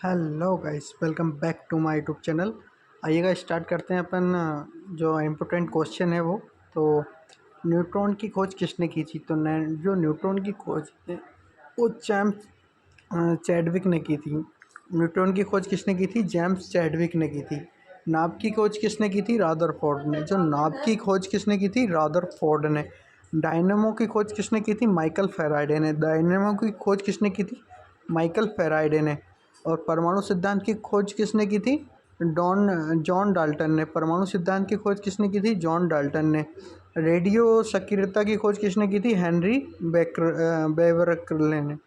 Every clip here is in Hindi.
Hello guys, welcome back to my YouTube channel. आइएगा स्टार्ट करते हैं अपन। जो इम्पोर्टेंट क्वेश्चन है तो न्यूट्रॉन की खोज किसने की थी? तो जो न्यूट्रॉन की खोज है वो जेम्स चैडविक ने की थी। न्यूट्रॉन की खोज किसने की थी? जेम्स चैडविक ने की थी। नाभ की खोज किसने की थी? रदरफोर्ड ने। जो नाभ की खोज किसने की थी? रदरफोर्ड ने। डायनेमो की खोज किसने की थी? माइकल फैराडे ने। डायनेमो की खोज किसने की थी? माइकल फैराडे ने। और परमाणु सिद्धांत की खोज किसने की थी? जॉन डाल्टन ने। परमाणु सिद्धांत की खोज किसने की थी? जॉन डाल्टन ने। रेडियो सक्रियता की खोज किसने की थी? हेनरी बेवरकले ने।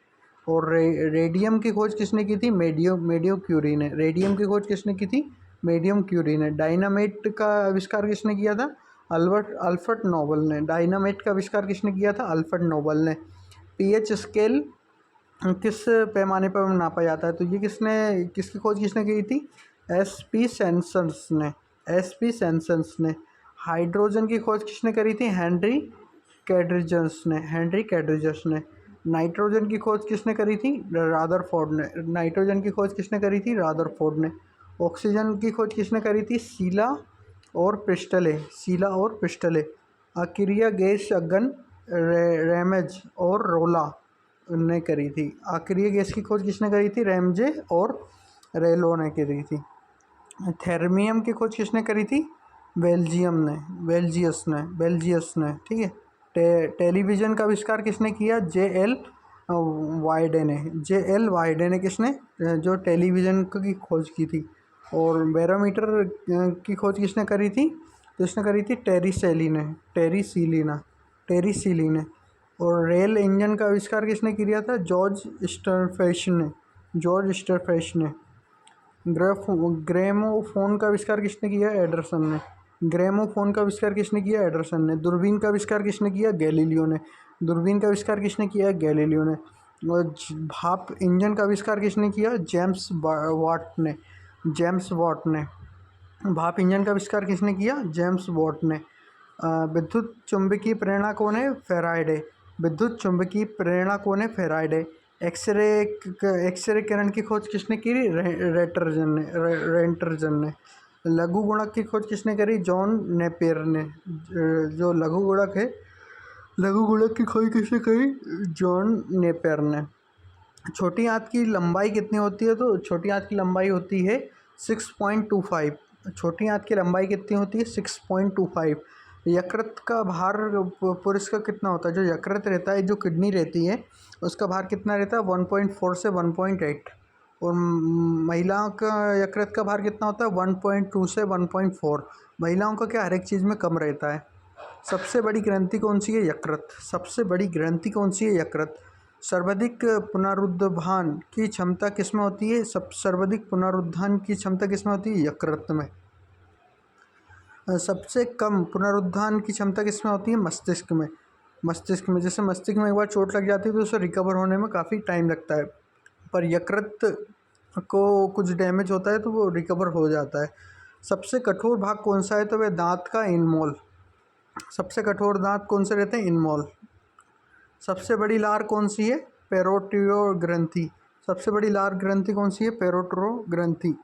और रेडियम की खोज किसने की थी? मेडियो मेडियो क्यूरी ने। रेडियम की खोज किसने की थी? मेडियम क्यूरी ने। डायनामाइट का आविष्कार किसने किया था? अल्बर्ट अल्फ्रेड नोबल ने। डायनामाइट का आविष्कार किसने किया था? अल्फ्रेड नोबल ने। पीएच स्केल किस पैमाने पर नापा जाता है? तो ये किसकी खोज किसने की थी? एस.पी. सेंसन्स ने। एस.पी. सेंसन्स ने। हाइड्रोजन की खोज किसने करी थी? हेनरी कैड्रिजन्स ने। हेनरी कैड्रिजन्स ने। नाइट्रोजन की खोज किसने करी थी? रादरफोर्ड ने। नाइट्रोजन की खोज किसने करी थी? रादरफोर्ड ने। ऑक्सीजन की खोज किसने करी थी? शीला और प्रिस्टले। शीला और प्रिस्टले। अक्रिय गैस अगन रेमेज और रोला ने करी थी। अक्रिय गैस की खोज किसने करी थी? रैमजे और रेलो ने करी थी। थर्मियम की खोज किसने करी थी? बेल्जियस ने। ठीक है। टेलीविज़न का आविष्कार किसने किया? जे.एल. वाइडे ने। जे.एल. वाइडे ने किसने जो टेलीविज़न की खोज की थी। और बैरोमीटर की खोज किसने करी थी? तो इसने करी थी टेरी सीली ने। और रेल इंजन का आविष्कार किसने किया था? जॉर्ज स्टरफेश ने। ग्रेमोफोन का आविष्कार किसने किया? एडरसन ने। ग्रेमोफोन का आविष्कार किसने किया? एडरसन ने। दूरबीन का आविष्कार किसने किया? गैलीलियो ने। दूरबीन का आविष्कार किसने किया? गैलीलियो ने। और भाप इंजन का आविष्कार किसने किया? जेम्स वाट ने। भाप इंजन का आविष्कार किसने किया? जेम्स वाट ने। विद्युत चुंबकीय प्रेरणा कौन है? फेराडे। विद्युत चुंबकीय प्रेरणा कौन है? फेराडे। एक्सरे किरण की खोज किसने की? रेंटरजन ने। लघु गुणक की खोज किसने करी? जॉन नेपियर ने। जो लघु गुणक है, लघु गुणक की खोज किसने करी? जॉन नेपियर ने। छोटी आंत की लंबाई कितनी होती है? तो छोटी आंत की लंबाई होती है 6.25। छोटी आंत की लंबाई कितनी होती है? 6.25। यकृत का भार पुरुष का कितना होता है? जो यकृत रहता है, जो किडनी रहती है, उसका भार कितना रहता है? 1.4 से 1.8। और महिलाओं का यकृत का भार कितना होता है? 1.2 से 1.4। महिलाओं का क्या हर एक चीज़ में कम रहता है। सबसे बड़ी ग्रंथि कौन सी है? यकृत। सबसे बड़ी ग्रंथि कौन सी है? यकृत। सर्वाधिक पुनरुत्थान की क्षमता किसमें होती है? सर्वाधिक पुनरुत्थान की क्षमता किसमें होती है? यकृत में। सबसे कम पुनरुत्थान की क्षमता किसमें होती है? मस्तिष्क में। मस्तिष्क में। जैसे मस्तिष्क में एक बार चोट लग जाती है तो उसे रिकवर होने में काफ़ी टाइम लगता है, पर यकृत को कुछ डैमेज होता है तो वो रिकवर हो जाता है। सबसे कठोर भाग कौन सा है? तो वह दांत का इनमोल। सबसे कठोर दांत कौन से रहते हैं? इनमोल। सबसे बड़ी लार कौन सी है? पेरोटियो ग्रंथि। सबसे बड़ी लार ग्रंथि कौन सी है? पेरोटरो ग्रंथि।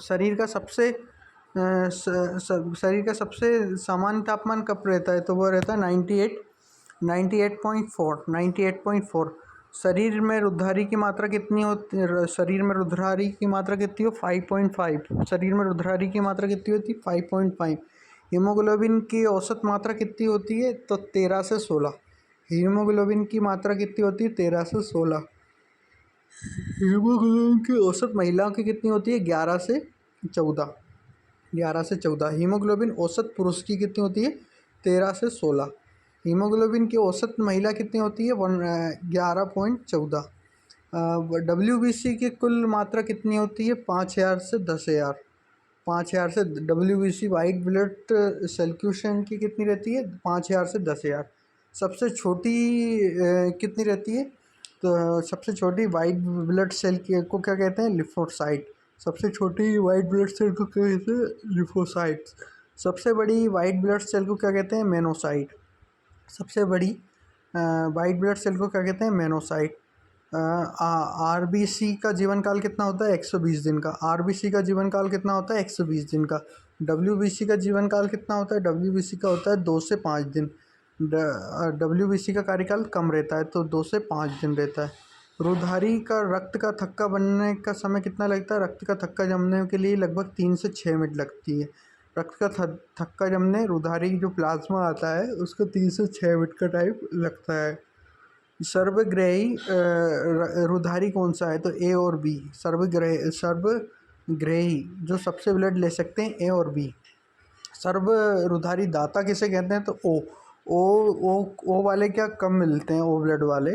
शरीर का सबसे शरीर का सबसे सामान्य तापमान कब रहता है? तो वो रहता है 98.4। शरीर में रुधिर की मात्रा कितनी होती है? शरीर में रुधिर की मात्रा कितनी हो? 5.5। शरीर में रुधिर की मात्रा कितनी होती है? 5.5। हीमोग्लोबिन की औसत मात्रा कितनी होती है? तो 13 से 16। हीमोग्लोबिन की मात्रा कितनी होती है? 13 से 16। हीमोग्लोबिन की औसत महिलाओं की कितनी होती है? 11 से 14। 11 से 14। हीमोग्लोबिन औसत पुरुष की कितनी होती है? 13 से 16। हीमोग्लोबिन की औसत महिला कितनी होती है? 11.14। WBC की कुल मात्रा कितनी होती है? 5,000 से 10,000। 5,000 से WBC वाइट ब्लड सर्कुलेशन की कितनी रहती है? 5,000 से 10,000। सबसे छोटी कितनी रहती है? तो सबसे छोटी वाइट ब्लड सेल को क्या कहते हैं? लिम्फोसाइट। सबसे छोटी वाइट ब्लड सेल को क्या कहते हैं? लिम्फोसाइट। सबसे बड़ी वाइट ब्लड सेल को क्या कहते हैं? मेनोसाइट। सबसे बड़ी वाइट ब्लड सेल को क्या कहते हैं? मेनोसाइट। आरबीसी का जीवन काल कितना होता है? 120 दिन का। आरबीसी का जीवन काल कितना होता है? 120 दिन का। डब्ल्यूबीसी का जीवन काल कितना होता है? डब्ल्यूबीसी का होता है 2 से 5 दिन। डब्ल्यूबीसी का कार्यकाल कम रहता है तो 2 से 5 दिन रहता है। रुधारी का रक्त का थक्का बनने का समय कितना लगता है? रक्त का थक्का जमने के लिए लगभग 3 से 6 मिनट लगती है। रक्त का थक्का जमने रुधारी जो प्लाज्मा आता है उसको 3 से 6 मिनट का टाइम लगता है। सर्वग्राही रुधारी कौन सा है? तो ए और बी। सर्वग्राही जो सबसे ब्लड ले सकते हैं, ए और बी। सर्वरुधारी दाता किसे कहते हैं? तो ओ वाले क्या कम मिलते हैं, ओ ब्लड वाले।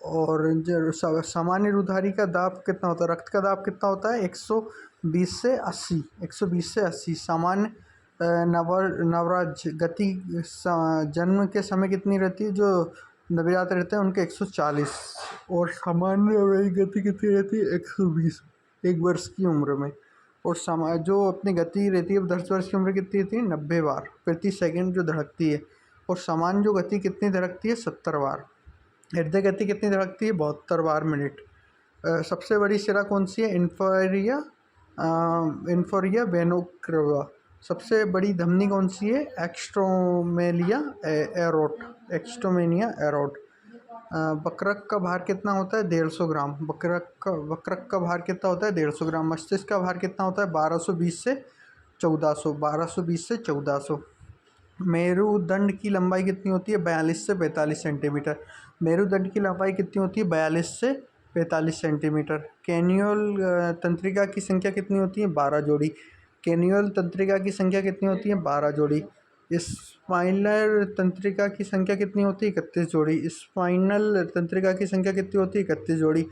और जो सामान्य रुधारी का दाब कितना होता है? रक्त का दाब कितना होता है? 120 से 80। 120 से 80। सामान्य नवराज गति जन्म के समय कितनी रहती है? जो नवजात रहते हैं उनके 140। और सामान्य गति कितनी रहती है? 120 एक वर्ष की उम्र में। और जो अपनी गति रहती है 10 वर्ष की उम्र कितनी रहती है? 90 बार प्रति सेकंड जो धड़कती है। और सामान्य जो गति कितनी धड़कती है? 70 बार। हृदय गति कितनी धड़कती है? 72 बार मिनट। सबसे बड़ी शिरा कौन सी है? इन्फोरिया वेनोक्रेवा। सबसे बड़ी धमनी कौन सी है? एक्स्ट्रोमेलिया एरोट। वक्रक का भार कितना होता है? 150 ग्राम। वक्रक का भार कितना होता है? 150 ग्राम। मस्तिष्क का भार कितना होता है? 1220 से 1400। मेरुदंड की लंबाई कितनी होती है? 42 से 45 सेंटीमीटर। मेरुदंड की लंबाई कितनी होती है? 42 से 45 सेंटीमीटर। कैन्यूल तंत्रिका की संख्या कितनी होती है? 12 जोड़ी। कैन्यूल तंत्रिका की संख्या कितनी होती है? 12 जोड़ी। स्पाइनल तंत्रिका की संख्या कितनी होती है? 31 जोड़ी। स्पाइनल तंत्रिका की संख्या कितनी होती है? 31 जोड़ी।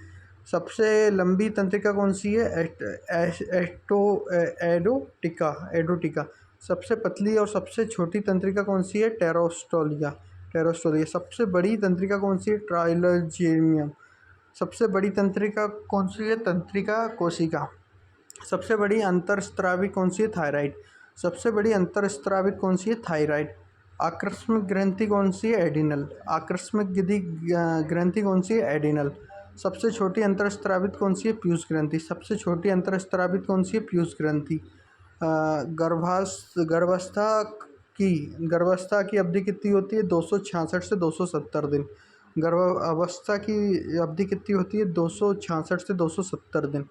सबसे लंबी तंत्रिका कौन सी है? एडोटिका। सबसे पतली और सबसे छोटी तंत्रिका कौन सी है? टेरोस्टोलिया। सबसे बड़ी तंत्रिका कौन सी है? ट्राइलोजेनियम। सबसे बड़ी तंत्रिका कौन सी है? तंत्रिका कोशिका। सबसे बड़ी अंतरस्रावी कौन सी है? थायराइड। सबसे बड़ी अंतरस्रावित कौन सी है? थायराइड। आकस्मिक ग्रंथि कौन सी है? एडिनल। आकस्मिक ग्रंथि कौन सी है? एडिनल। सबसे छोटी अंतरस्रावित कौन सी है? पीयूष ग्रंथि। सबसे छोटी अंतरस्रावित कौन सी है? पीयूष ग्रंथि। गर्भावस्था की अवधि कितनी होती है? 266 से 270 दिन। गर्भावस्था की अवधि कितनी होती है? 266 से 270 दिन।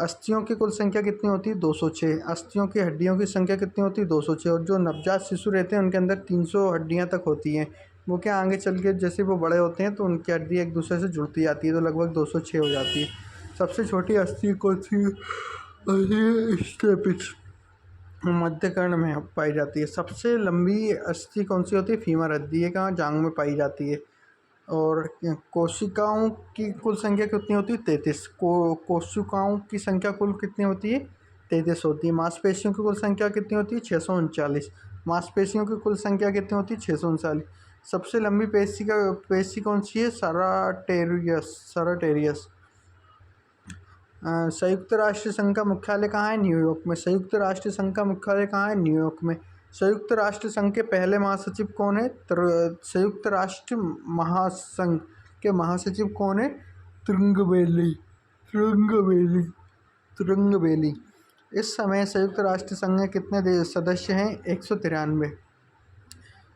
अस्थियों की कुल संख्या कितनी होती है? 206। अस्थियों की हड्डियों की संख्या कितनी होती है? 206। और जो नवजात शिशु रहते हैं उनके अंदर 300 हड्डियां तक होती हैं। वो क्या आगे चल के जैसे वो बड़े होते हैं तो उनकी हड्डी एक दूसरे से जुड़ती जाती है तो लगभग 206 हो जाती है। सबसे छोटी अस्थि कौन सी है? स्टेपिस मध्य कर्ण में पाई जाती है। सबसे लंबी अस्थि कौन सी होती है? फीमर हड्डी। ये कहाँ? जांघ में पाई जाती है। और कोशिकाओं की कुल संख्या कितनी होती है? 33। कोशिकाओं की संख्या कुल कितनी होती है? 33 होती है। मांसपेशियों की कुल संख्या कितनी होती है? 639। मांसपेशियों की कुल संख्या कितनी होती है? 639। सबसे लंबी पेशी कौन सी है? सराटेरियस। संयुक्त राष्ट्र संघ का मुख्यालय कहाँ है? न्यूयॉर्क में। संयुक्त राष्ट्र संघ का मुख्यालय कहाँ है? न्यूयॉर्क में। संयुक्त राष्ट्र संघ के पहले महासचिव कौन है? संयुक्त राष्ट्र महासंघ के महासचिव कौन है? तुरंगबेली। इस समय संयुक्त राष्ट्र संघ में कितने सदस्य हैं? 193।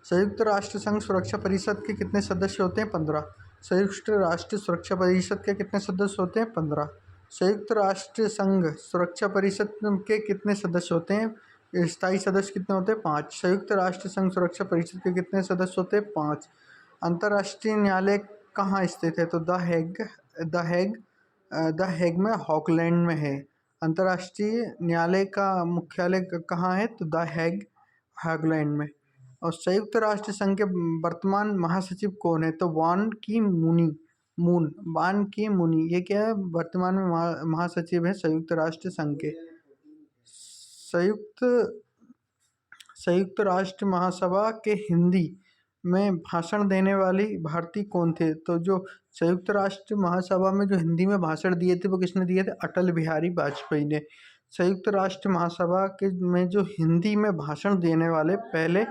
संयुक्त राष्ट्र संघ सुरक्षा परिषद के कितने सदस्य होते हैं? 15। संयुक्त राष्ट्र सुरक्षा परिषद के कितने सदस्य होते हैं? 15। संयुक्त राष्ट्र संघ सुरक्षा परिषद के कितने सदस्य होते हैं? स्थायी सदस्य कितने होते हैं? 5। संयुक्त राष्ट्र संघ सुरक्षा परिषद के कितने सदस्य होते हैं? 5। अंतर्राष्ट्रीय न्यायालय कहाँ स्थित है? तो द हेग में हॉकलैंड में है। अंतर्राष्ट्रीय न्यायालय का मुख्यालय कहाँ है? तो द हेग हॉकलैंड में। और संयुक्त राष्ट्र संघ के वर्तमान महासचिव कौन है? तो बान की मुनी। ये क्या है? वर्तमान में महासचिव है संयुक्त राष्ट्र संघ के। संयुक्त राष्ट्र महासभा के हिंदी में भाषण देने वाली भारतीय कौन थे? तो जो संयुक्त राष्ट्र महासभा में जो हिंदी में भाषण दिए थे वो किसने दिए थे? अटल बिहारी वाजपेयी ने। संयुक्त राष्ट्र महासभा के में जो हिंदी में भाषण देने वाले पहले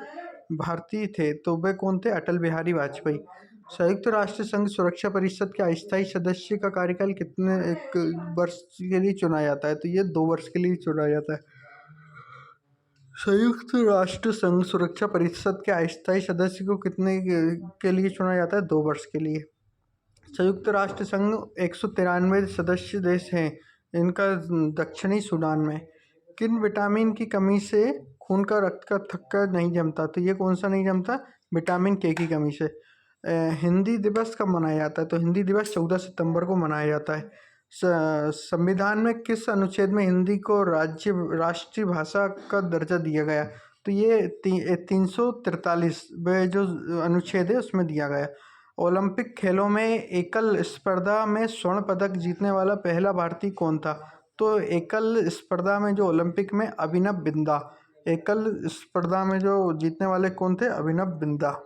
भारतीय थे तो वे कौन थे? अटल बिहारी वाजपेयी। संयुक्त राष्ट्र संघ सुरक्षा परिषद के अस्थायी सदस्य का कार्यकाल कितने एक वर्ष के लिए चुना जाता है? तो ये 2 वर्ष के लिए चुना जाता है। संयुक्त राष्ट्र संघ सुरक्षा परिषद के अस्थायी सदस्य को कितने के लिए चुना जाता है? 2 वर्ष के लिए। संयुक्त राष्ट्र संघ 193 सदस्य देश हैं। इनका दक्षिणी सूडान में। किन विटामिन की कमी से खून का रक्त का थक्का नहीं जमता? तो ये कौन सा नहीं जमता? विटामिन के की कमी से। हिंदी दिवस कब मनाया जाता है? तो हिंदी दिवस 14 सितंबर को मनाया जाता है। संविधान में किस अनुच्छेद में हिंदी को राष्ट्रीय भाषा का दर्जा दिया गया? तो ये 343 जो अनुच्छेद है उसमें दिया गया। ओलंपिक खेलों में एकल स्पर्धा में स्वर्ण पदक जीतने वाला पहला भारतीय कौन था? तो एकल स्पर्धा में जो ओलंपिक में अभिनव बिंदा, एकल स्पर्धा में जो जीतने वाले कौन थे? अभिनव बिंदा।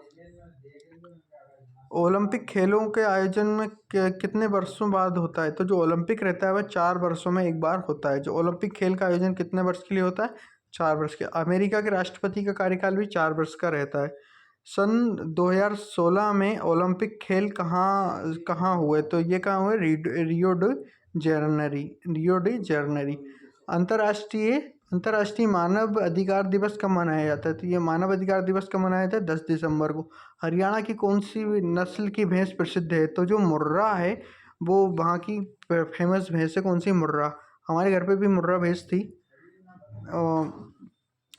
ओलंपिक खेलों के आयोजन में कितने वर्षों बाद होता है? तो जो ओलंपिक रहता है वह 4 वर्षों में एक बार होता है। जो ओलंपिक खेल का आयोजन कितने वर्ष के लिए होता है? 4 वर्ष के। अमेरिका के राष्ट्रपति का कार्यकाल भी 4 वर्ष का रहता है। सन 2016 में ओलंपिक खेल कहाँ हुए? तो ये कहाँ हुए? Rio de Janeiro. अंतर्राष्ट्रीय मानव अधिकार दिवस कब मनाया जाता है? तो ये मानव अधिकार दिवस कब मनाया जाता है? 10 दिसंबर को। हरियाणा की कौन सी नस्ल की भैंस प्रसिद्ध है? तो जो मुर्रा है वो वहाँ की फेमस भैंस है। कौन सी? मुर्रा। हमारे घर पे भी मुर्रा भैंस थी।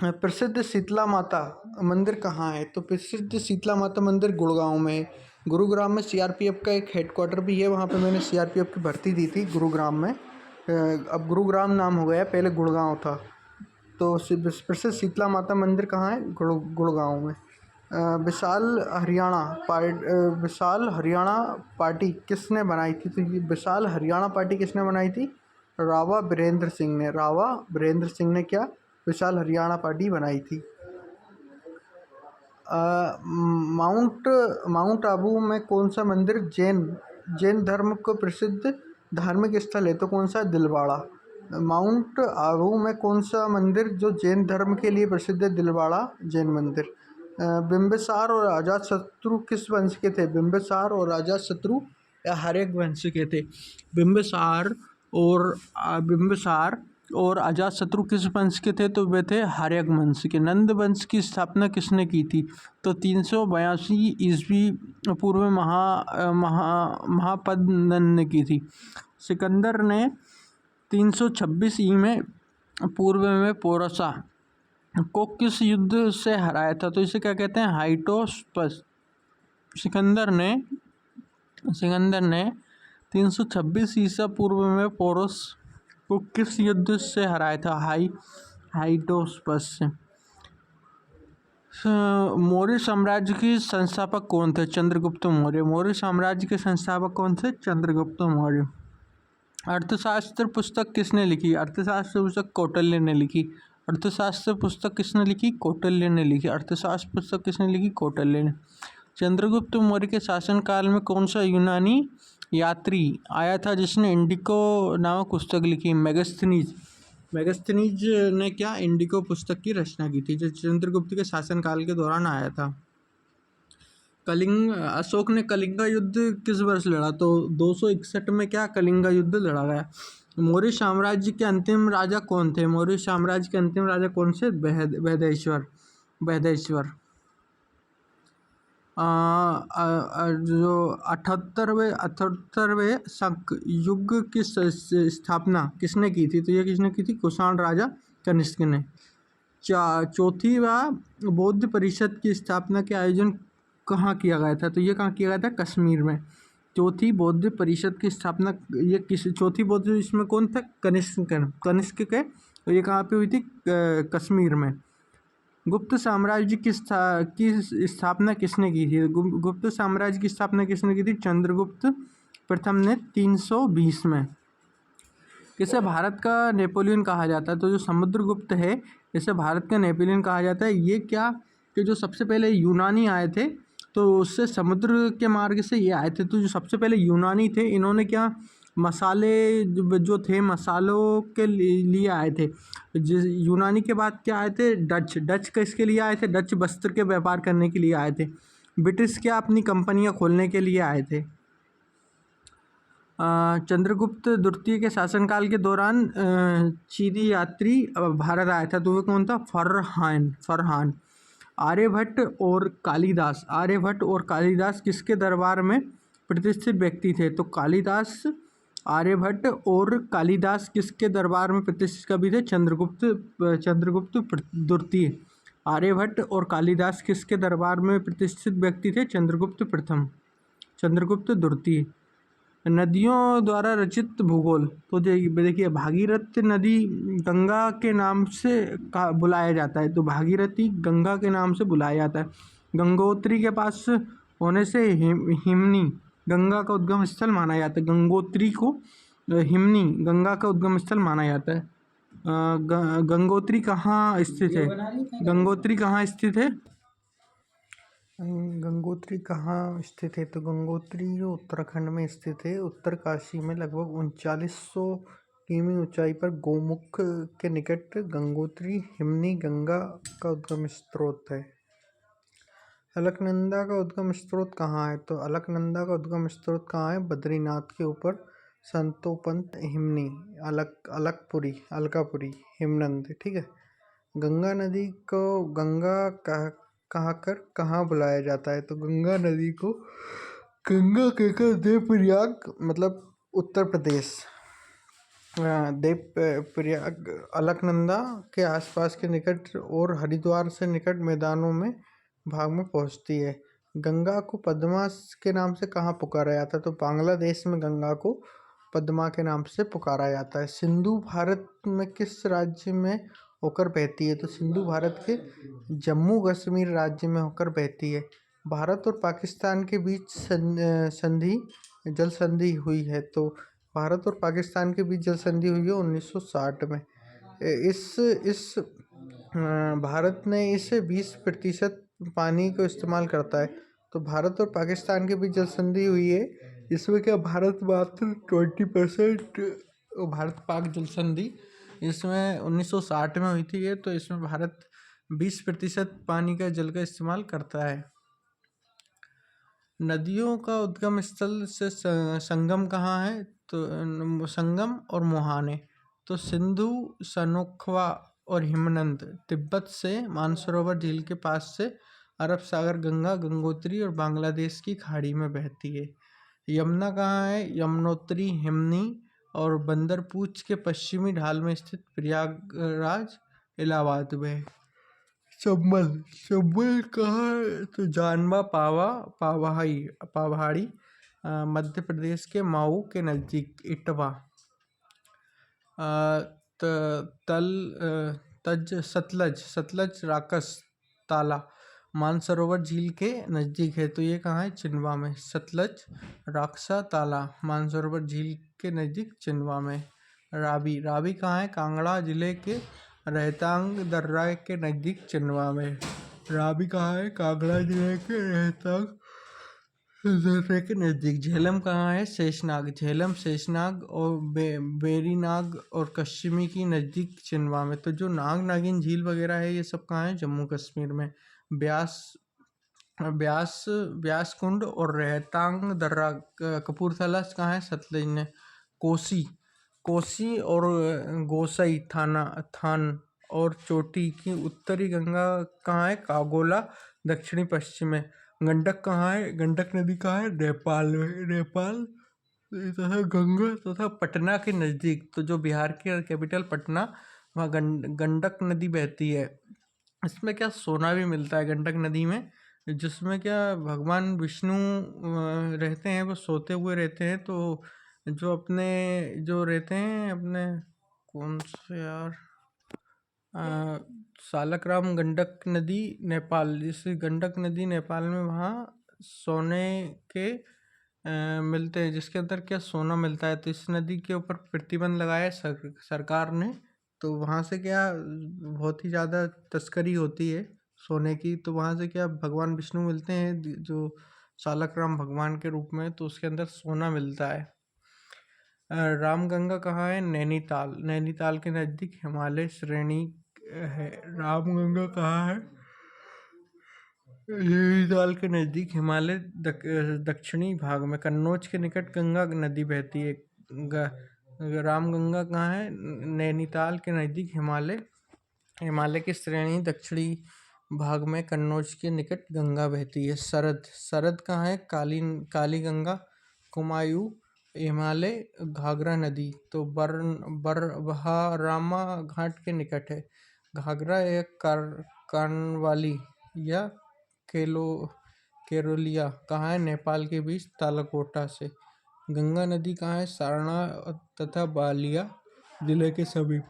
प्रसिद्ध शीतला माता मंदिर कहाँ है? तो प्रसिद्ध शीतला माता मंदिर गुड़गांव में है। गुरुग्राम में सीआरपीएफ का एक हेडक्वार्टर भी है। वहाँ पे मैंने सीआरपीएफ की भर्ती दी थी गुरुग्राम में। अब गुरुग्राम नाम हो गया, पहले गुड़गांव था। तो प्रसिद्ध शीतला माता मंदिर कहाँ है? गुड़गांव में। विशाल हरियाणा पार्टी किसने बनाई थी? तो ये विशाल हरियाणा पार्टी किसने बनाई थी? रावा वीरेंद्र सिंह ने क्या? विशाल हरियाणा पार्टी बनाई थी। माउंट आबू में कौन सा मंदिर जैन धर्म को प्रसिद्ध धार्मिक स्थल है? तो कौन सा? दिलवाड़ा। माउंट आबू में कौन सा मंदिर जो जैन धर्म के लिए प्रसिद्ध है? दिलवाड़ा जैन मंदिर। बिंबिसार और अजातशत्रु किस वंश के थे? बिंबिसार और अजातशत्रु हर्यक वंश के थे। बिंबिसार और अजातशत्रु किस वंश के थे? तो वे थे हर्यक वंश के। नंद वंश की स्थापना किसने की थी? तो 382 ईस्वी पूर्व में महापद नंद ने की थी। सिकंदर ने 326 ई में पूर्व में पोरसा को किस युद्ध से हराया था? तो इसे क्या कहते हैं? हाइटोस्पस। सिकंदर ने 326 ईसा पूर्व में पोरस को किस युद्ध से हराया था? हाइटोस्पस से। मौर्य साम्राज्य के संस्थापक कौन थे? चंद्रगुप्त मौर्य। मौर्य साम्राज्य के संस्थापक कौन थे? चंद्रगुप्त मौर्य। अर्थशास्त्र पुस्तक किसने लिखी? अर्थशास्त्र पुस्तक कौटिल्य ने लिखी। अर्थशास्त्र पुस्तक किसने लिखी? कौटिल्य ने लिखी। अर्थशास्त्र पुस्तक किसने लिखी? कौटिल्य ने। चंद्रगुप्त मौर्य के शासनकाल में कौन सा यूनानी यात्री आया था जिसने इंडिको नामक पुस्तक लिखी? मेगास्थनीज ने क्या? इंडिको पुस्तक की रचना की थी, जो चंद्रगुप्त के शासनकाल के दौरान आया था। अशोक ने कलिंगा युद्ध किस वर्ष लड़ा? तो 261 में क्या? कलिंगा युद्ध लड़ा गया। मौर्य साम्राज्य के अंतिम राजा कौन थे? मौर्य साम्राज्य के अंतिम राजा कौन से? बृहदेश्वर। जो 78वें शक युग की स्थापना किसने की थी? तो ये किसने की थी? कुषाण राजा कनिष्क ने। चौथी बौद्ध परिषद की स्थापना के आयोजन कहाँ किया गया था? तो ये कहाँ किया गया था? कश्मीर में। चौथी बौद्ध परिषद की स्थापना चौथी बौद्ध इसमें कौन था? कनिष्क के। और ये कहाँ पे हुई थी? कश्मीर में। गुप्त साम्राज्य की स्थापना किसने की थी? गुप्त साम्राज्य की स्थापना किसने की थी? चंद्रगुप्त प्रथम ने 320 में। किसे भारत का नेपोलियन कहा जाता है? तो जो समुद्रगुप्त है इसे भारत का नेपोलियन कहा जाता है। ये क्या कि जो सबसे पहले यूनानी आए थे तो उससे समुद्र के मार्ग से ये आए थे। तो जो सबसे पहले यूनानी थे इन्होंने क्या मसाले जो थे मसालों के लिए आए थे। यूनानी के बाद क्या आए थे? डच किसके लिए आए थे? डच वस्त्र के व्यापार करने के लिए आए थे। ब्रिटिश क्या अपनी कंपनियां खोलने के लिए आए थे। चंद्रगुप्त द्वितीय के शासनकाल के दौरान चीनी यात्री भारत आया था, तो वो कौन था? फरहान। आर्यभट्ट और कालिदास किसके दरबार में प्रतिष्ठित व्यक्ति थे? तो आर्यभट्ट और कालिदास किसके दरबार में प्रतिष्ठित कवि थे? चंद्रगुप्त द्वितीय। आर्यभट्ट और कालिदास किसके दरबार में प्रतिष्ठित व्यक्ति थे? चंद्रगुप्त द्वितीय। नदियों द्वारा रचित भूगोल, तो देखिए भागीरथी नदी गंगा के नाम से बुलाया जाता है, तो भागीरथी गंगा के नाम से बुलाया जाता है। गंगोत्री के पास होने से हिमनी गंगा का उद्गम स्थल माना जाता है। गंगोत्री को हिमनी गंगा का उद्गम स्थल माना जाता है। गंगोत्री कहाँ स्थित है? गंगोत्री कहाँ स्थित है? तो गंगोत्री जो उत्तराखंड में स्थित है, उत्तरकाशी में लगभग 3900 किमी ऊंचाई पर गोमुख के निकट गंगोत्री हिमनी गंगा का उद्गम स्रोत है। अलकनंदा का उद्गम स्रोत कहाँ है? तो अलकनंदा का उद्गम स्रोत कहाँ है? बद्रीनाथ के ऊपर संतोपंत हिमनी अलकापुरी हिमनंद, ठीक है। गंगा नदी को कहाँ बुलाया जाता है? तो गंगा नदी को गंगा कहकर देवप्रयाग मतलब उत्तर प्रदेश देवप्रयाग अलकनंदा के आसपास के निकट और हरिद्वार से निकट मैदानों में भाग में पहुंचती है। गंगा को पद्मा के नाम से कहाँ पुकारा जाता है? तो बांग्लादेश में गंगा को पद्मा के नाम से पुकारा जाता है। सिंधु भारत में किस राज्य में होकर बहती है? तो सिंधु भारत के जम्मू कश्मीर राज्य में होकर बहती है। भारत और पाकिस्तान के बीच जल संधि हुई है, तो भारत और पाकिस्तान के बीच जल संधि हुई है 1960 में। इस भारत ने इस 20% पानी को इस्तेमाल करता है, तो भारत और पाकिस्तान के बीच जल संधि हुई है। इसमें क्या भारत मात्र 20% भारत पाक जल संधि इसमें 1960 में हुई थी, तो इसमें भारत 20% पानी का जल का इस्तेमाल करता है। नदियों का उद्गम स्थल से संगम कहाँ है? तो संगम और मुहाने, तो सिंधु, सनोखवा और हिमनद तिब्बत से मानसरोवर झील के पास से अरब सागर गंगा गंगोत्री और बांग्लादेश की खाड़ी में बहती है। यमुना कहाँ है? यमुनोत्री हिमनी और बंदरपूछ के पश्चिमी ढाल में स्थित प्रयागराज इलाहाबाद में। चंबल कहाँ है? तो जानवा पहाड़ी मध्य प्रदेश के माऊ के नज़दीक इटवा। सतलज राकस ताला मानसरोवर झील के नज़दीक है, तो ये कहाँ है? चिनवा में। सतलज राक्सा ताला मानसरोवर झील के नज़दीक चिनवा में। रावी कहाँ है? कांगड़ा जिले के रहतांग दर्रा के नज़दीक चिनवा में। रावी कहाँ है? कांगड़ा जिले के रहतांग दर्रे के नज़दीक। झेलम कहाँ है? शेषनाग और बेरीनाग और कश्मीर की नज़दीक चिनवा में। तो जो नाग नागिन झील वगैरह है ये सब कहाँ है? जम्मू कश्मीर में। ब्यास कुंड और रहतांग दर्रा कपूरथला कहाँ है? सतलज में। कोसी और गोसाई थान और चोटी की उत्तरी गंगा कहाँ है? कागोला दक्षिणी पश्चिम में। गंडक कहाँ है? गंडक नदी कहाँ है? नेपाल तथा गंगा तथा पटना के नज़दीक। तो जो बिहार की कैपिटल पटना, वहाँ गंडक नदी बहती है। इसमें क्या सोना भी मिलता है गंडक नदी में, जिसमें क्या भगवान विष्णु रहते हैं, वो सोते हुए रहते हैं। तो जो रहते हैं अपने कौन से यार सालकराम गंडक नदी नेपाल, जैसे गंडक नदी नेपाल में वहाँ सोने के मिलते हैं, जिसके अंदर क्या सोना मिलता है। तो इस नदी के ऊपर प्रतिबंध लगाया सरकार ने, तो वहाँ से क्या बहुत ही ज़्यादा तस्करी होती है सोने की। तो वहाँ से क्या भगवान विष्णु मिलते हैं जो सालकराम भगवान के रूप में, तो उसके अंदर सोना मिलता है। रामगंगा कहाँ है? नैनीताल के नज़दीक हिमालय श्रेणी है। रामगंगा कहाँ है? नैनीताल के नज़दीक हिमालय दक्षिणी भाग में कन्नौज के निकट गंगा नदी बहती है। रामगंगा कहाँ है? नैनीताल के नज़दीक हिमालय की श्रेणी दक्षिणी भाग में कन्नौज के निकट गंगा बहती है। सरद कहाँ है? काली गंगा कुमायूं हिमालय घाघरा नदी तो बरबहारामा घाट के निकट है। घाघरा एक कानवाली या केरोलिया कहाँ है? नेपाल के बीच तालाकोटा से। गंगा नदी कहाँ है? सारणा तथा बालिया जिले के समीप।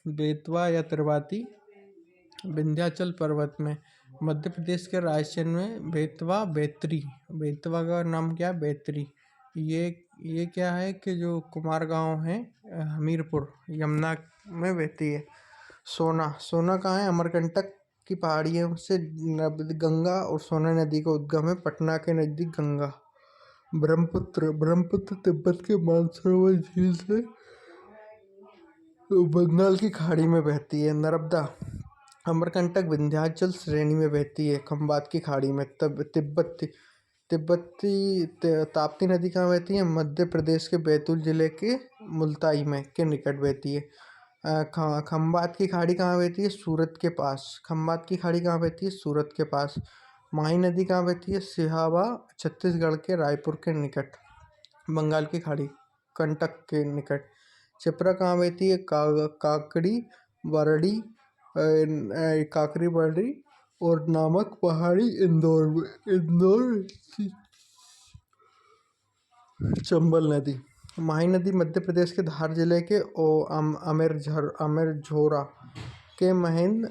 बेतवा या तिरवाती विंध्याचल पर्वत में। मध्य प्रदेश के रायसेन में बेतवा का नाम क्या है? बेतरी। ये क्या है कि जो कुमार गांव है हमीरपुर यमुना में बहती है। सोना कहाँ है? अमरकंटक की पहाड़ियों से गंगा और सोना नदी का उद्गम है पटना के नज़दीक गंगा। ब्रह्मपुत्र तिब्बत के मानसरोवर झील से बंगाल की खाड़ी में बहती है। नर्मदा अमरकंटक विंध्याचल श्रेणी में बहती है खंबात की खाड़ी में। तिब्बती ताप्ती नदी कहाँ बहती है? मध्य प्रदेश के बैतूल जिले के मुल्ताई में के निकट बहती है। खंबात की खाड़ी कहाँ बहती है? सूरत के पास। खंबात की खाड़ी कहाँ बहती है? सूरत के पास। माही नदी कहाँ बहती है? सिहावा छत्तीसगढ़ के रायपुर के निकट। बंगाल की खाड़ी कंटक के निकट। क्षिप्रा कहाँ बहती है? काकड़ी बरड़ी और नामक पहाड़ी इंदौर चंबल नदी। माही नदी मध्य प्रदेश के धार जिले के अमेरझोरा के महेंद्र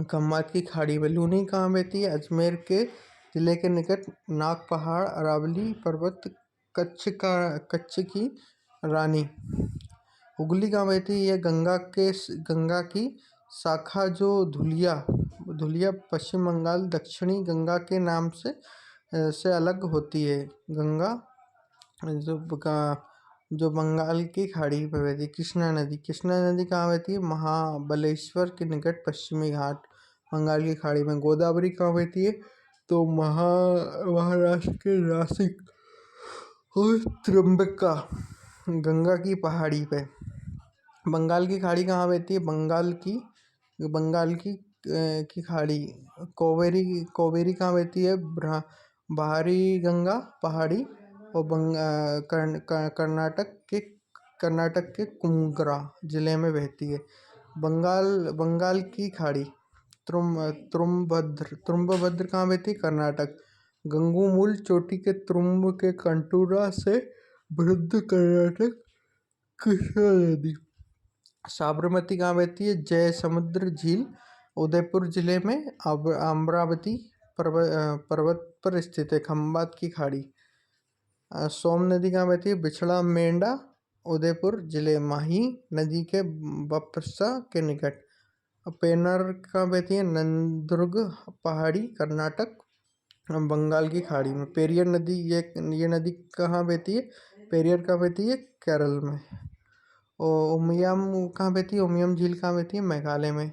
खंबात की खाड़ी में। लूनी कहाँ बहती है? अजमेर के जिले के निकट नाग पहाड़ अरावली पर्वत कच्छ की रानी। हुगली कहाँ बहती है? यह गंगा की शाखा जो धुलिया पश्चिम बंगाल दक्षिणी गंगा के नाम से अलग होती है। गंगा जो बंगाल की खाड़ी पर बहती है। कृष्णा नदी कहाँ बहती है? महाबलेश्वर के निकट पश्चिमी घाट बंगाल की खाड़ी में। गोदावरी कहाँ बहती है? तो महाराष्ट्र के नासिक और त्र्यंबका गंगा की पहाड़ी पे। बंगाल की खाड़ी कहाँ बहती है? बंगाल की खाड़ी कोवेरी कहाँ बहती है? बाहरी गंगा पहाड़ी और कर्नाटक के कुंगरा जिले में बहती है। बंगाल की खाड़ी तुंगभद्र कहाँ बहती है? कर्नाटक। गंगूमूल चोटी के तुंब के कंटूरा से वृद्ध कर्नाटक। कृष्णा नदी साबरमती कहाँ बहती है? जयसमुद्र झील उदयपुर जिले में अमरावती पर्वत पर स्थित है। खंबात की खाड़ी। सोम नदी कहाँ बहती है? बिछड़ा मेंढा उदयपुर जिले। माही नदी के बपसा के निकट। पेन्नार कहाँ बहती है? नंदुर्ग पहाड़ी कर्नाटक बंगाल की खाड़ी में। पेरियर नदी ये नदी कहाँ बहती है? पेरियर कहाँ बहती है? केरल में। उमियम कहाँ बहती है? उमियम झील कहाँ बहती है? मेघालय में।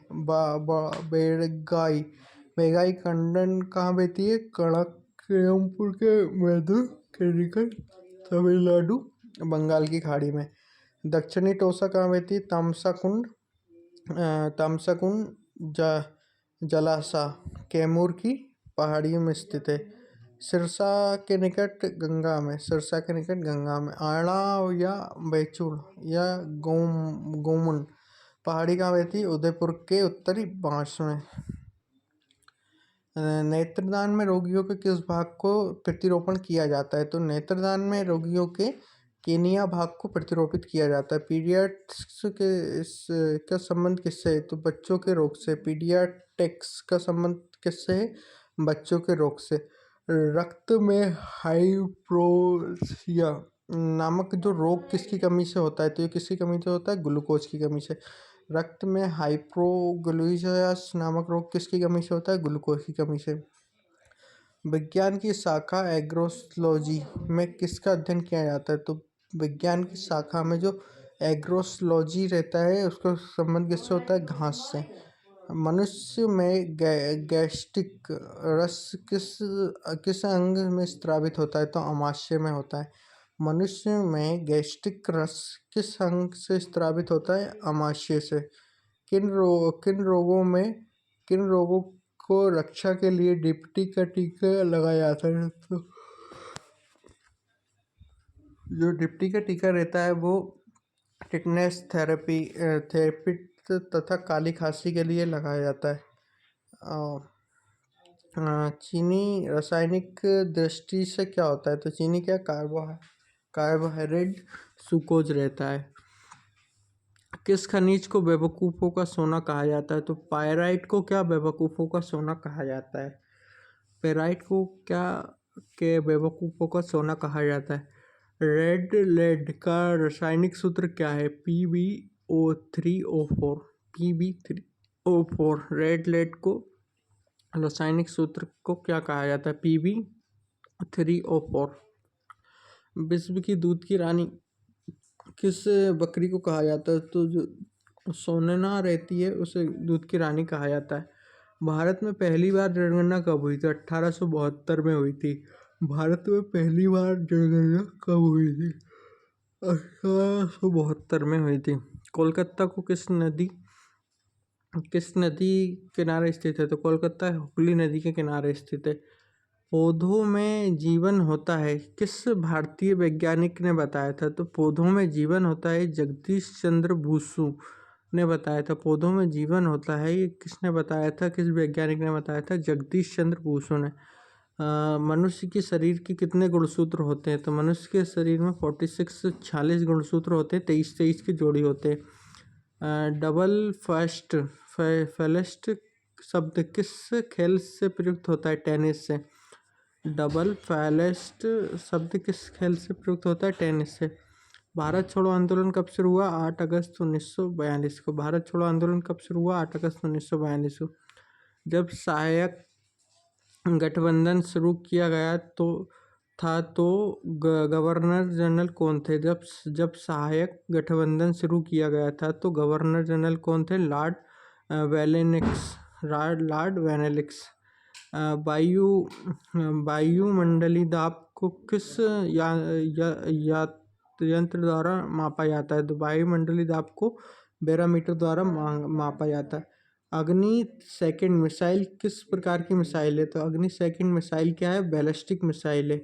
बेगाई कंडन कहाँ बहती है? कड़कयमपुर के मैदुर के निकट तमिलनाडु बंगाल की खाड़ी में। दक्षिणी टोसा कहाँ बहती है? तामसाकुंड जलासा कैमूर की पहाड़ियों में स्थित है। सिरसा के निकट गंगा में। आड़ा या बैचूड़ या गोमुन पहाड़ी कहाँ बहती है? उदयपुर के उत्तरी बांस में। नेत्रदान में रोगियों के किस भाग को प्रतिरोपण किया जाता है? तो नेत्रदान में रोगियों के केनिया भाग को प्रतिरोपित किया जाता है। पीडियाट्रिक्स का संबंध किससे है? तो बच्चों के रोग से। पीडियाट्रिक्स का संबंध किससे है? बच्चों के रोग से। रक्त में हाइपोक्सिया नामक जो रोग किसकी कमी से होता है? तो ये किसकी कमी से होता है? ग्लूकोज की कमी से। रक्त में हाइपोग्लाइकेमिया नामक रोग किसकी कमी से होता है? ग्लूकोज की कमी से। विज्ञान की शाखा एग्रोलॉजी में किसका अध्ययन किया जाता है? तो विज्ञान की शाखा में जो एग्रोसोलॉजी रहता है, उसका संबंध किससे होता है? घास से। मनुष्य में गैस्ट्रिक रस किस किस अंग में स्रावित होता है? तो अमाशय में होता है। मनुष्य में गैस्ट्रिक रस किस अंग से स्रावित होता है? अमाशय से। किन रोगों को रक्षा के लिए डीपीटी का टीका लगाया जाता है? तो जो डीपीटी का टीका रहता है वो टिटनेस थेरेपी तथा काली खांसी के लिए लगाया जाता है। चीनी रासायनिक दृष्टि से क्या होता है? तो चीनी क्या कार्बोहाइड्रेट सुक्रोज रहता है। किस खनिज को बेवकूफ़ों का सोना कहा जाता है? तो पायराइट को क्या बेवकूफ़ों का सोना कहा जाता है? पेराइट को क्या के बेवकूफ़ों का सोना कहा जाता है? रेड लेड का रासायनिक सूत्र क्या है? PbO3O4। Pb3O4। रेड लेड को रासायनिक सूत्र को क्या कहा जाता है? Pb3O4। विश्व की दूध की रानी किस बकरी को कहा जाता है? तो जो सोनना रहती है उसे दूध की रानी कहा जाता है। भारत में पहली बार जनगणना कब हुई थी? 1872 में हुई थी। भारत में पहली बार जनगणना कब हुई थी? 1872 में हुई थी। कोलकाता को किस नदी किनारे स्थित है? तो कोलकाता हुगली नदी के किनारे स्थित है। पौधों में जीवन होता है किस भारतीय वैज्ञानिक ने बताया था? तो पौधों में जीवन होता है जगदीश चंद्र बसु ने बताया था। पौधों में जीवन होता है, ये किसने बताया था? किस वैज्ञानिक ने बताया था? जगदीश चंद्र बसु ने। मनुष्य के शरीर के कितने गुणसूत्र होते हैं? तो मनुष्य के शरीर में 46 गुणसूत्र होते हैं, 23 की जोड़ी होते हैं। डबल फैलेस्ट शब्द किस खेल से प्रयुक्त होता है? टेनिस से। डबल फैलेस्ट शब्द किस खेल से प्रयुक्त होता है? टेनिस से। भारत छोड़ो आंदोलन कब शुरू हुआ? 8 अगस्त 1942 को। भारत छोड़ो आंदोलन कब शुरू हुआ? 8 अगस्त 1942 को। जब सहायक गठबंधन शुरू किया गया तो गवर्नर जनरल कौन थे? जब सहायक गठबंधन शुरू किया गया था तो गवर्नर जनरल कौन थे? लॉर्ड वेनेलिक्स। वायुमंडलीय दाब को किस यंत्र द्वारा मापा जाता है? तो वायुमंडलीय दाब को बैरोमीटर द्वारा मापा जाता है। अग्नि सेकंड मिसाइल किस प्रकार की मिसाइल है? तो अग्नि सेकंड मिसाइल क्या है? बैलिस्टिक मिसाइल है।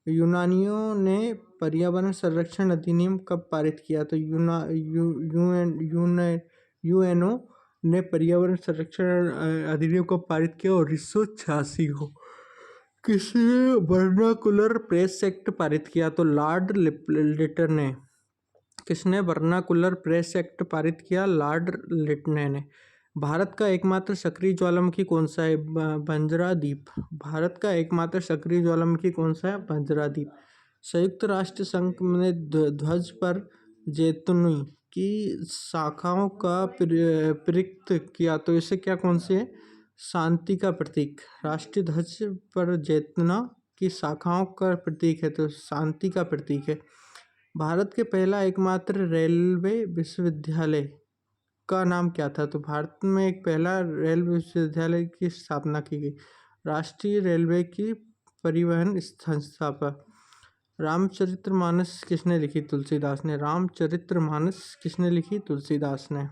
यूनानियों ने पर्यावरण संरक्षण अधिनियम कब पारित किया? तो यूएनओ ने पर्यावरण संरक्षण अधिनियम कब पारित किया? 1986 को। किसने वर्नाकुलर प्रेस एक्ट पारित किया? तो लॉर्ड लिटन ने। किसने वर्नाकुलर प्रेस एक्ट पारित किया? लॉर्ड लिटन ने। भारत का एकमात्र सक्रिय ज्वालामुखी कौन सा है? बंजरा द्वीप। भारत का एकमात्र सक्रिय ज्वालामुखी कौन सा है? बंजरा द्वीप। संयुक्त राष्ट्र संघ ने ध्वज पर जैतून की शाखाओं का प्रयुक्त किया, तो इसे क्या कौन से है? शांति का प्रतीक। राष्ट्रीय ध्वज पर जैतून की शाखाओं का प्रतीक है, तो शांति का प्रतीक है। भारत के पहला एकमात्र रेलवे विश्वविद्यालय का नाम क्या था? तो भारत में एक पहला रेलवे विश्वविद्यालय की स्थापना की गई, राष्ट्रीय रेलवे की परिवहन संस्था पर। रामचरितमानस किसने लिखी? तुलसीदास ने। रामचरितमानस किसने लिखी? तुलसीदास ने।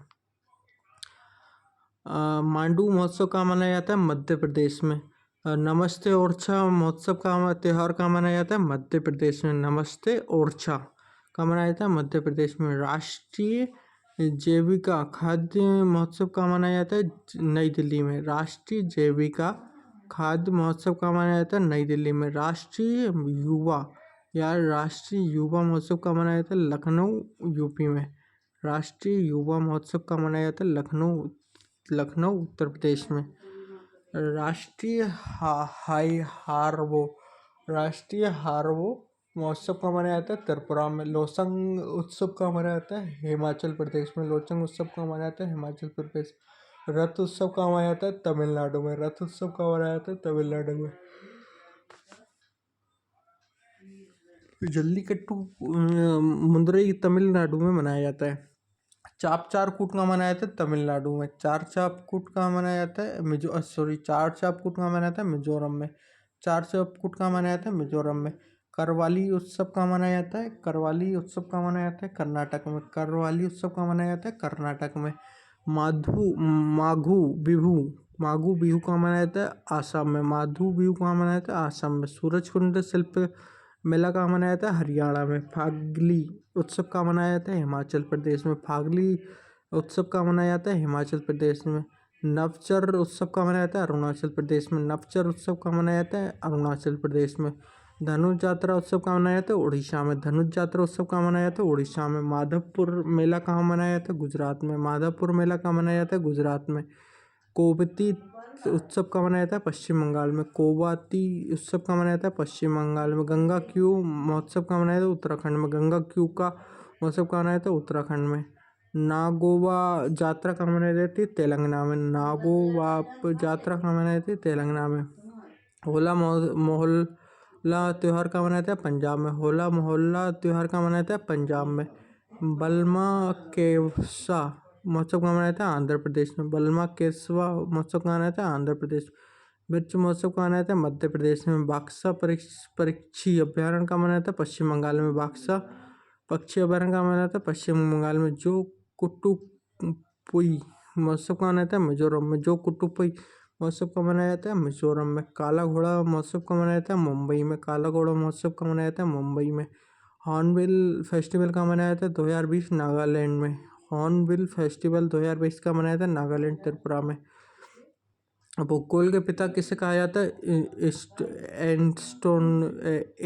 मांडू महोत्सव कहाँ मनाया जाता है? मध्य प्रदेश में। नमस्ते ओरछा महोत्सव का त्यौहार कहाँ मनाया जाता है? मध्य प्रदेश में। नमस्ते ओरछा कहाँ मनाया जाता है? मध्य प्रदेश में। राष्ट्रीय जैविका खाद्य महोत्सव कहाँ मनाया जाता है? नई दिल्ली में। राष्ट्रीय जैविका खाद्य महोत्सव कहाँ मनाया जाता है? नई दिल्ली में। राष्ट्रीय युवा महोत्सव कहाँ मनाया जाता है? लखनऊ यूपी में। राष्ट्रीय युवा महोत्सव कहाँ मनाया जाता है? लखनऊ उत्तर प्रदेश में। राष्ट्रीय हारवो महोत्सव कहाँ मनाया जाता है? त्रिपुरा में। लोसंग उत्सव कहाँ मनाया जाता है? हिमाचल प्रदेश में। लोचंग उत्सव कहाँ मनाया जाता है? हिमाचल प्रदेश। रथ उत्सव कहाँ मनाया जाता है? तमिलनाडु में। रथ उत्सव कहाँ मनाया जाता है? तमिलनाडु में। जल्लीकट्टू मदुरई तमिलनाडु में मनाया जाता है। चाप चार कूट कहाँ मनाया जाता है? तमिलनाडु में। चार चाप कूट कहाँ मनाया जाता है? चार चाप कूट कहाँ मनाया जाता है? मिजोरम में। चार चाप कूट कहाँ मनाया जाता है? मिजोरम में। करवाली उत्सव कहाँ मनाया जाता है? करवाली उत्सव कहाँ मनाया जाता है? कर्नाटक में। करवाली उत्सव कहाँ मनाया जाता है? कर्नाटक में। माधु माघू बिहू माघू बिहू कहाँ मनाया जाता है? आसाम में। माधु बिहू कहाँ मनाया जाता है? आसाम में। सूरजकुंड शिल्प मेला कहाँ मनाया जाता है? हरियाणा में। फागली उत्सव कहाँ मनाया जाता है? हिमाचल प्रदेश में। फागली उत्सव कहाँ मनाया जाता है? हिमाचल प्रदेश में। नवचर उत्सव कहाँ मनाया जाता है? अरुणाचल प्रदेश में। नवचर उत्सव कहाँ मनाया जाता है? अरुणाचल प्रदेश में। धनुष यात्रा उत्सव कहाँ मनाया जाता है? उड़ीसा में। धनुष यात्रा उत्सव कहाँ मनाया जाता है? उड़ीसा में। माधवपुर मेला कहाँ मनाया जाता है? गुजरात में। माधवपुर मेला कहाँ मनाया जाता है? गुजरात में। कोवती उत्सव कहाँ मनाया जाता है? पश्चिम बंगाल में। कोवाती उत्सव कहाँ मनाया जाता है? पश्चिम बंगाल में। गंगा क्यू महोत्सव कहाँ मनाया जाता है? उत्तराखंड में। गंगा क्यू का महोत्सव कहाँ मनाया जाता है? उत्तराखंड में। नागोबा यात्रा कहाँ मनाई जाती है? तेलंगाना में। नागोबा यात्रा कहाँ मनाई जाती है? तेलंगाना में। होला मोहल्ला त्यौहार कहाँ मनाया जाता है? पंजाब में। होला मोहल्ला त्यौहार कहाँ मनाया जाता है? पंजाब में। बलमा केवसा महोत्सव कहाँ मनाया जाता है? आंध्र प्रदेश में। बलमा केसवा महोत्सव कहाँ मनाया जाता है? आंध्र प्रदेश। मिर्च महोत्सव कहाँ मनाया जाता है? मध्य प्रदेश में। बाक्सा पक्षी अभ्यारण्य कहाँ मनाया जाता है? पश्चिम बंगाल में। बाक्सा पक्षी अभ्यारण्य कहाँ मनाया जाता है? पश्चिम बंगाल में। जो कुटुपुई महोत्सव कहाँ मनाया जाता है? मिजोरम में। जो कुटुपुई महोत्सव कहाँ मनाया जाता है? मिजोरम में। काला घोड़ा महोत्सव कहाँ मनाया जाता है? मुंबई में। काला घोड़ा महोत्सव कहाँ मनाया जाता है? मुंबई में। हॉर्नबिल फेस्टिवल कहाँ मनाया जाता है? 2020 नागालैंड में। हॉर्नबिल फेस्टिवल 2020 का मनाया जाता है नागालैंड त्रिपुरा में। भूगोल के पिता किसे कहा जाता है?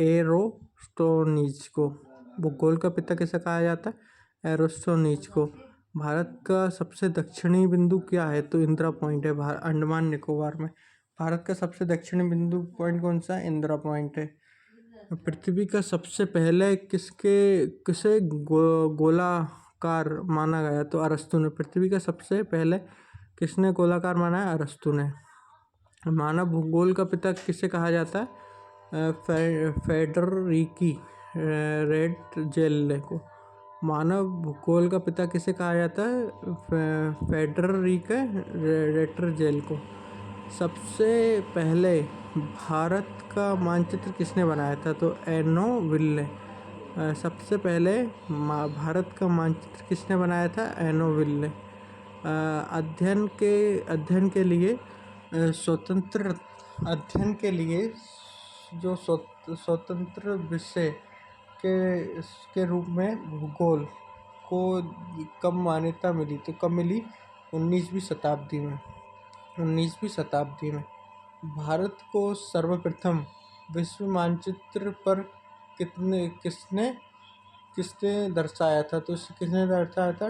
एरोस्टोनीज को। भूगोल का पिता किसे कहा जाता है? एरोस्टोनीज को। भारत का सबसे दक्षिणी बिंदु क्या है? तो इंदिरा पॉइंट है अंडमान निकोबार में। भारत का सबसे दक्षिणी बिंदु पॉइंट कौन सा है? इंदिरा पॉइंट है। पृथ्वी का सबसे पहले किसे गोलाकार माना गया? तो अरस्तु ने। पृथ्वी का सबसे पहले किसने गोलाकार माना है? अरस्तु ने। मानव भूगोल का पिता किसे कहा जाता है? फेडरिकी रेड जेल को। मानव भूगोल का पिता किसे कहा जाता है? फेडरिक रेटर जेल को। सबसे पहले भारत का मानचित्र किसने बनाया था? तो एनो विल ने। सबसे पहले भारत का मानचित्र किसने बनाया था? एनो विल ने। अध्ययन के लिए स्वतंत्र अध्ययन के लिए जो स्वतंत्र विषय के रूप में भूगोल को कब मान्यता मिली? तो कब मिली? 19वीं शताब्दी में। भारत को सर्वप्रथम विश्व मानचित्र पर किसने दर्शाया था? तो किसने दर्शाया था?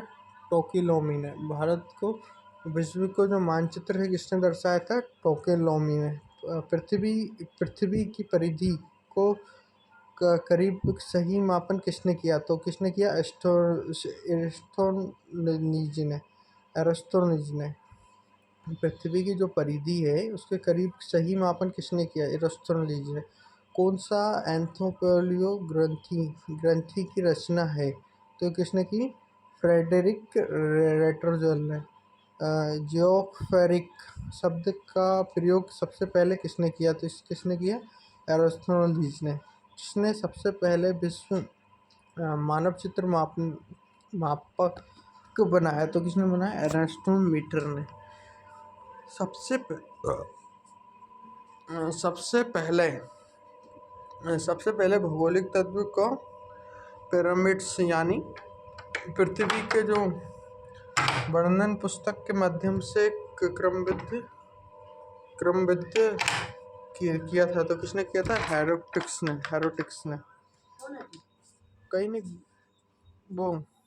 टोकिलोमी ने। भारत को विश्व को जो मानचित्र है किसने दर्शाया था? टोकिलोमी ने। पृथ्वी की परिधि को करीब सही मापन किसने किया? तो किसने किया? एरोस्टोनीज ने। पृथ्वी की जो परिधि है उसके करीब सही मापन किसने किया? एरोस्टोनीज ने। कौन सा एंथोपोलियो ग्रंथि की रचना है? तो किसने की? फ्रेडरिक रेटरजल ने। जियोफेरिक शब्द का प्रयोग सबसे पहले किसने किया? तो किसने किया? एरोस्टोनीज ने। जिसने सबसे पहले विश्व मानव चित्र मापक बनाया? तो किसने बनाया? एरोस्टोमीटर ने। सबसे पहले भौगोलिक तत्व को पिरामिड्स यानी पृथ्वी के जो वर्णन पुस्तक के माध्यम से क्रमबद्ध किया था? तो किसने किया था? हेरोटिक्स ने। कहीं नहीं वो